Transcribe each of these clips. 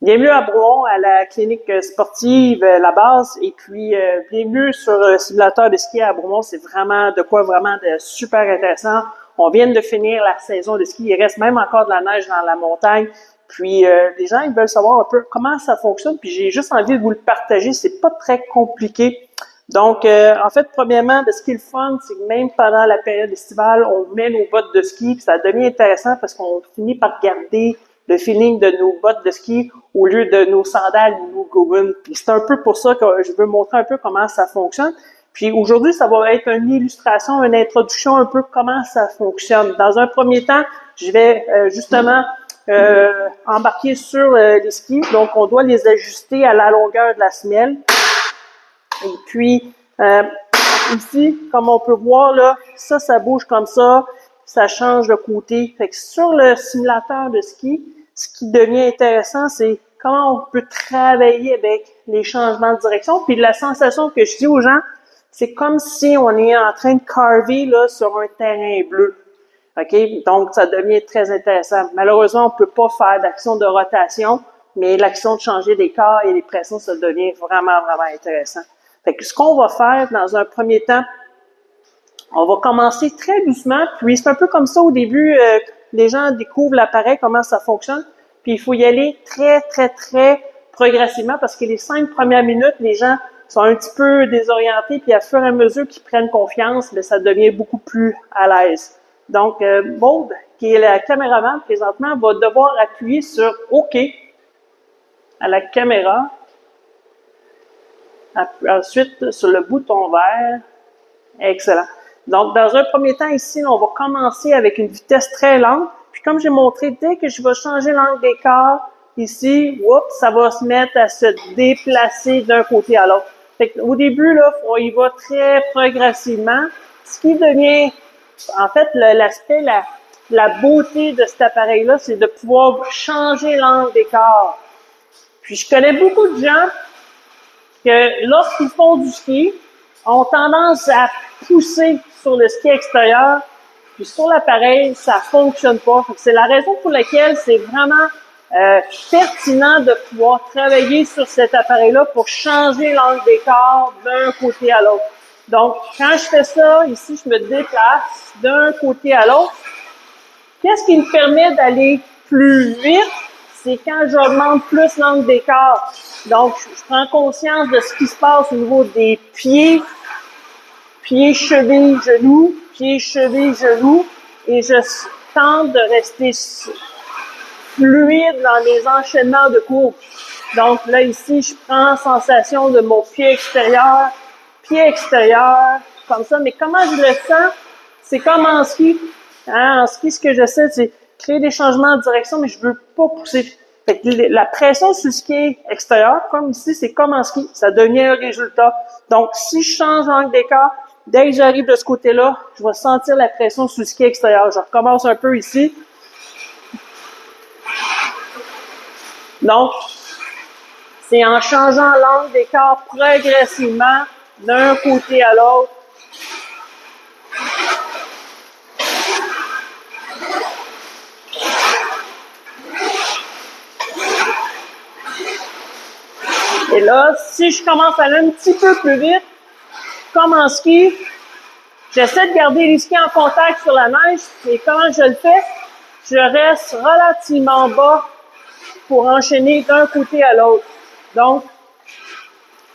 Bienvenue à Brouhaha, à la clinique sportive La Base. Et puis, bienvenue sur le simulateur de ski à Brouhaha. C'est vraiment de super intéressant. On vient de finir la saison de ski. Il reste même encore de la neige dans la montagne. Puis, les gens, ils veulent savoir un peu comment ça fonctionne. Puis, j'ai juste envie de vous le partager. C'est pas très compliqué. Donc, en fait, premièrement, ce qui est le fun, c'est que même pendant la période estivale, on met nos bottes de ski. Puis ça devient intéressant parce qu'on finit par garder le feeling de nos bottes de ski au lieu de nos sandales ou nos goggles. Puis c'est un peu pour ça que je veux montrer un peu comment ça fonctionne. Puis aujourd'hui, ça va être une illustration, une introduction un peu comment ça fonctionne. Dans un premier temps, je vais justement embarquer sur les skis. Donc, on doit les ajuster à la longueur de la semelle. Et puis, ici, comme on peut voir, là, ça bouge comme ça change de côté. Fait que sur le simulateur de ski, ce qui devient intéressant, c'est comment on peut travailler avec les changements de direction. Puis la sensation que je dis aux gens, c'est comme si on est en train de carver là, sur un terrain bleu. OK? Donc, ça devient très intéressant. Malheureusement, on peut pas faire d'action de rotation, mais l'action de changer d'écart et les pressions, ça devient vraiment intéressant. Fait que ce qu'on va faire dans un premier temps, on va commencer très doucement, puis c'est un peu comme ça au début, les gens découvrent l'appareil, comment ça fonctionne, puis il faut y aller très progressivement parce que les 5 premières minutes, les gens sont un petit peu désorientés, puis à fur et à mesure qu'ils prennent confiance, bien, ça devient beaucoup plus à l'aise. Donc, Maud, qui est la caméraman présentement, va devoir appuyer sur OK à la caméra. Ensuite, sur le bouton vert. Excellent. Donc, dans un premier temps, ici, on va commencer avec une vitesse très lente. Puis, comme j'ai montré, dès que je vais changer l'angle d'écart, ici, ça va se mettre à se déplacer d'un côté à l'autre. Fait qu'au début, là, on y va très progressivement. Ce qui devient, en fait, l'aspect, la beauté de cet appareil-là, c'est de pouvoir changer l'angle d'écart. Puis, je connais beaucoup de gens que lorsqu'ils font du ski, ont tendance à pousser sur le ski extérieur, puis sur l'appareil, ça fonctionne pas. C'est la raison pour laquelle c'est vraiment pertinent de pouvoir travailler sur cet appareil-là pour changer l'angle d'écart d'un côté à l'autre. Donc, quand je fais ça, ici, je me déplace d'un côté à l'autre. Qu'est-ce qui me permet d'aller plus vite? C'est quand j'augmente plus l'angle d'écart. Donc, je prends conscience de ce qui se passe au niveau des pieds, cheville, genou, pieds, cheville, genou, et je tente de rester fluide dans les enchaînements de courbes. Donc là, ici, je prends sensation de mon pied extérieur, comme ça. Mais comment je le sens? C'est comme en ski. Hein? En ski, ce que j'essaie, c'est créer des changements de direction, mais je veux pas pousser. Fait que la pression sur le ski extérieur, comme ici, c'est comme en ski. Ça devient un résultat. Donc, si je change l'angle d'écart, dès que j'arrive de ce côté-là, je vais sentir la pression sur le ski extérieur. Je recommence un peu ici. Donc, c'est en changeant l'angle d'écart progressivement d'un côté à l'autre. Et là, si je commence à aller un petit peu plus vite, comme en ski, j'essaie de garder les skis en contact sur la neige. Et comment je le fais? Je reste relativement bas pour enchaîner d'un côté à l'autre. Donc,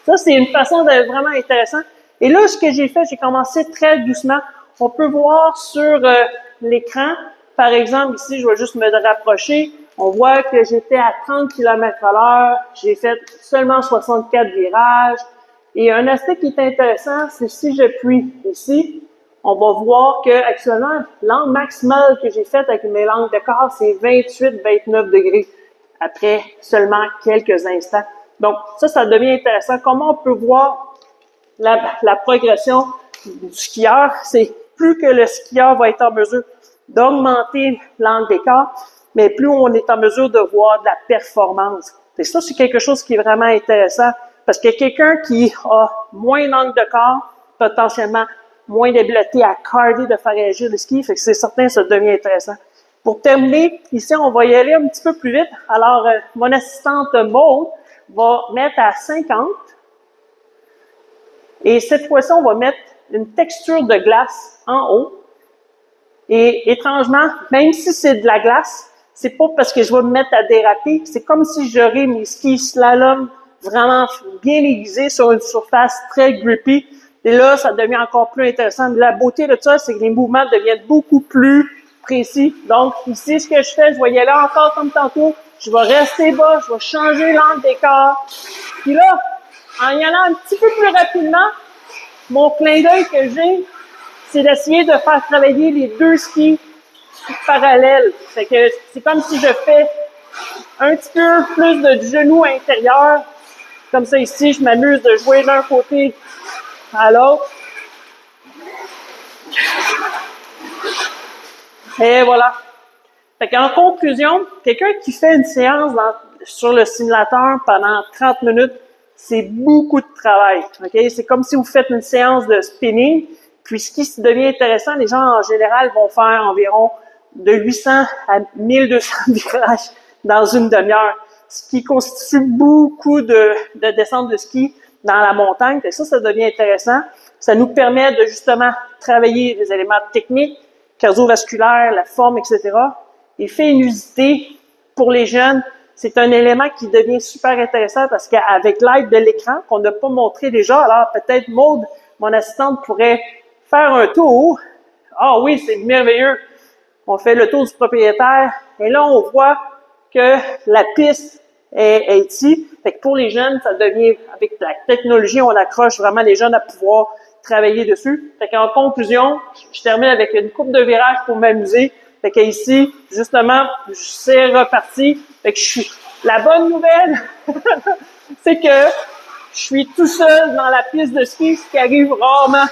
ça, c'est une façon de vraiment intéressant. Et là, ce que j'ai fait, j'ai commencé très doucement. On peut voir sur l'écran, par exemple, ici, je vais juste me rapprocher. On voit que j'étais à 30 km/h. J'ai fait seulement 64 virages. Et un aspect qui est intéressant, c'est si j'appuie ici, on va voir que actuellement, l'angle maximal que j'ai fait avec mes angles d'écart, c'est 28-29 degrés après seulement quelques instants. Donc, ça devient intéressant. Comment on peut voir la progression du skieur? C'est plus que le skieur va être en mesure d'augmenter l'angle d'écart, mais plus on est en mesure de voir de la performance. Et ça, c'est quelque chose qui est vraiment intéressant parce que quelqu'un qui a moins d'angle d'écart, potentiellement moins d'habileté à carver, de faire réagir le ski, fait que c'est certain, ça devient intéressant. Pour terminer, ici, on va y aller un petit peu plus vite. Alors, mon assistante Maud va mettre à 50. Et cette fois-ci, on va mettre une texture de glace en haut. Et étrangement, même si c'est de la glace, c'est pas parce que je vais me mettre à déraper. C'est comme si j'aurais mes skis slalom vraiment bien aiguisés sur une surface très grippy. Et là, ça devient encore plus intéressant. La beauté de ça, c'est que les mouvements deviennent beaucoup plus précis. Donc, ici, ce que je fais, je vais y aller encore comme tantôt. Je vais rester bas, je vais changer l'angle d'écart. Puis là, en y allant un petit peu plus rapidement, mon clin d'œil que j'ai, c'est d'essayer de faire travailler les deux skis parallèles. Fait que c'est comme si je fais un petit peu plus de genou intérieur. Comme ça, ici, je m'amuse de jouer d'un côté à l'autre. Et voilà. Fait qu'en conclusion, quelqu'un qui fait une séance sur le simulateur pendant 30 minutes, c'est beaucoup de travail. Okay? C'est comme si vous faites une séance de spinning. Puis ce qui devient intéressant, les gens en général vont faire environ de 800 à 1200 virages dans une demi-heure, ce qui constitue beaucoup de descentes de ski dans la montagne. Et ça devient intéressant. Ça nous permet de justement travailler les éléments techniques, cardiovasculaires, la forme, etc. Et fénusité, pour les jeunes, c'est un élément qui devient super intéressant parce qu'avec l'aide de l'écran, qu'on n'a pas montré déjà, alors peut-être Maude, mon assistante, pourrait faire un tour. Ah oui, c'est merveilleux. On fait le tour du propriétaire et là, on voit que la piste est ici. Fait que pour les jeunes, ça devient, avec la technologie, on accroche vraiment les jeunes à pouvoir travailler dessus. Fait qu'en conclusion, je termine avec une coupe de virages pour m'amuser. Fait que ici, justement, c'est reparti. Fait que la bonne nouvelle, c'est que je suis tout seul dans la piste de ski, ce qui arrive rarement.